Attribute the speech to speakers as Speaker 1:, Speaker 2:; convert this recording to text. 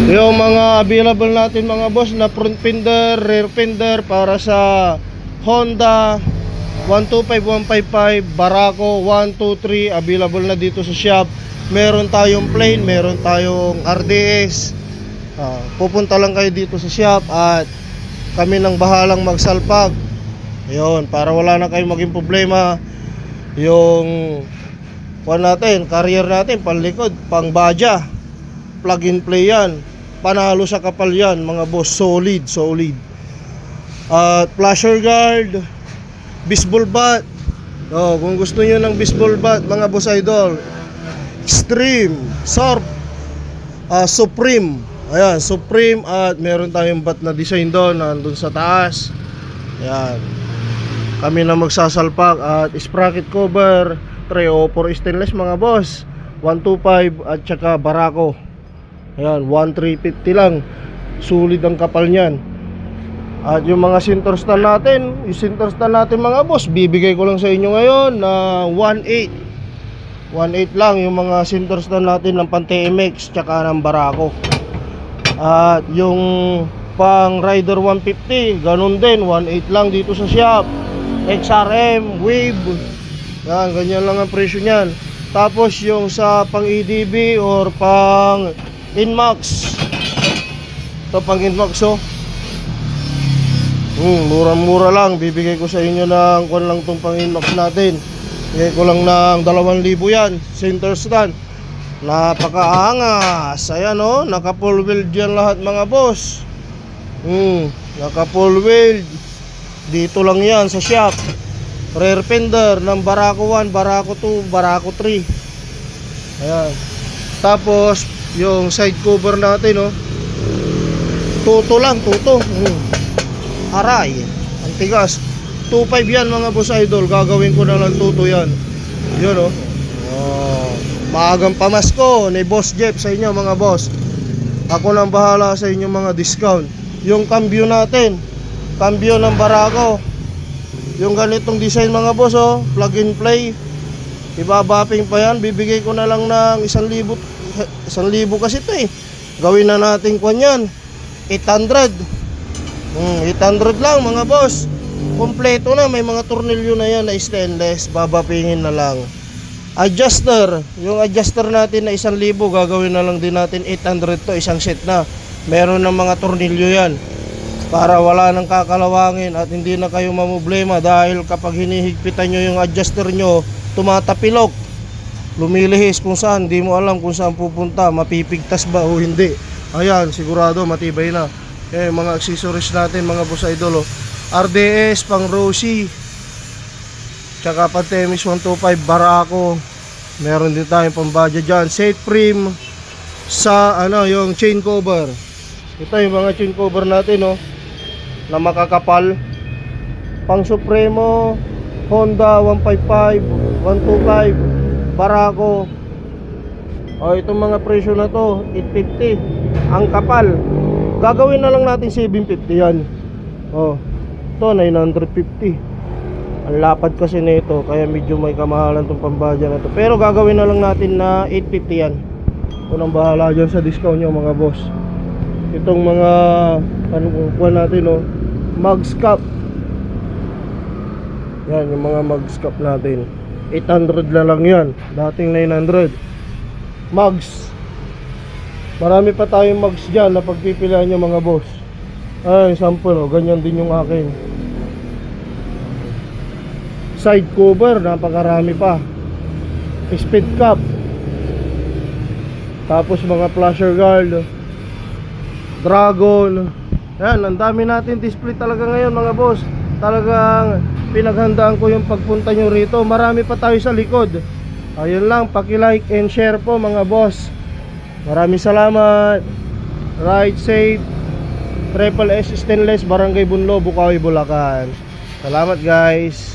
Speaker 1: Yung mga available natin mga boss na front fender, rear fender para sa Honda 125, 155, Barako 123 available na dito sa shop. Meron tayong plain, meron tayong RDS. Pupunta lang kayo dito sa shop at kami nang bahalang magsalpag. Ayun, para wala na kayong maging problema. Yung natin, carrier natin, panlikod, pang baja, plug and play yan. Panalo sa kapal yan mga boss, solid. At flasher guard, baseball bat. Kung gusto nyo ng baseball bat mga boss idol, Extreme, Sharp, Supreme. Ayan, Supreme. At meron tayong bat na design doon, nandun sa taas. Ayan, kami na magsasalpak. At sprocket cover 304 stainless mga boss, 125 at saka Barako. Ayan, 1350 lang. Sulit ang kapal niyan. At yung mga center stand natin, yung center stand natin mga boss, bibigay ko lang sa inyo ngayon na 1.8 lang yung mga center stand natin ng pan TMX tsaka ng Barako. At yung pang Rider 150, ganun din, 1.8 lang dito sa shop. XRM, Wave, yan, ganyan lang ang presyo niyan. Tapos yung sa pang EDB or pang Inmax, ito pang Inmax, mura-mura lang. Bibigay ko sa inyo ng kung lang itong pang Inmax natin. Bigay ko lang ng 2,000 yan. Center stand, napakaangas. Ayan naka full wheel dyan lahat mga boss. Naka full wheel. Dito lang yan sa shop. Rear fender ng Barako 1, Barako 2, Barako 3. Ayan. Tapos yung side cover natin tuto lang, tuto. Aray, ang tigas. 2.5 yan mga boss idol. Gagawin ko na lang tuto yan. Yun maagang pamasko ni Boss Jeff sa inyo mga boss. Ako nang bahala sa inyo mga discount. Yung cambio natin, cambio ng Barako, yung ganitong design mga boss, plug and play, ibabapping pa yan. Bibigay ko na lang ng 1,000 kasi ito gawin na natin kwan yan 800. 800 lang mga boss. Kompleto na, may mga tornilyo na yan na stainless. Babapingin na lang. Adjuster, yung adjuster natin na 1,000, gagawin na lang din natin 800 to, isang set na. Meron ng mga tornilyo yan para wala nang kakalawangin at hindi na kayo mamproblema. Dahil kapag hinihigpitan nyo yung adjuster nyo, tumatapilok, lumilihis kung saan, di mo alam kung saan pupunta, mapipigtas ba o hindi. Ayan, sigurado matibay na. Mga accessories natin mga boss idol, RDS, pang Rossi, tsaka pang TMX 125, Barako. Meron din tayong pambaja dyan. Set frame sa yung chain cover. Ito yung mga chain cover natin na makakapal. Pang Supremo, Honda 155, 125, Barako. Itong mga presyo na to 850 ang kapal. Gagawin na lang natin 750 yan. Ito 950. Ang lapad kasi nito, kaya medyo may kamahalan tong pambaja na to. Pero gagawin na lang natin na 850 yan. Kung ang bahala dyan sa discount nyo mga boss. Itong mga kuha natin mugs cup. Yan yung mga mugs cup natin, 800 na lang yan, dating 900. Mugs, marami pa tayong mugs dyan na pagpipilian nyo mga boss. Ay, sample ganyan din yung akin. Side cover, napakarami pa. Speed cup. Tapos mga flasher guard, Dragon. Yan, ang dami natin display talaga ngayon mga boss. Talagang pinaghandaan ko yung pagpunta nyo rito. Marami pa tayo sa likod. Ayun lang, paki-like and share po mga boss. Maraming salamat. Ride safe. Triple S Stainless, Barangay Bunlo, Bukawi, Bulacan. Salamat guys.